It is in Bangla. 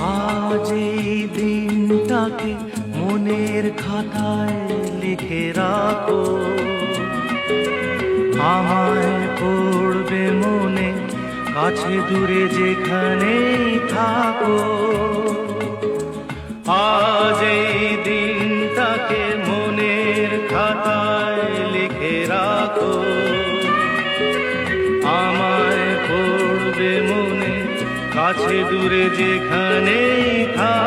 আজ এই দিনটাকে মনের খাতায় লিখে রাখো, আমায় পড়বে মনে কাছে দূরে যেখানেই থাকো। আজ এই দিনটাকে মনের খাতায় লিখে রাখো, আমায় পড়বে মনে কাছে দূরে যেখানেই থাকো।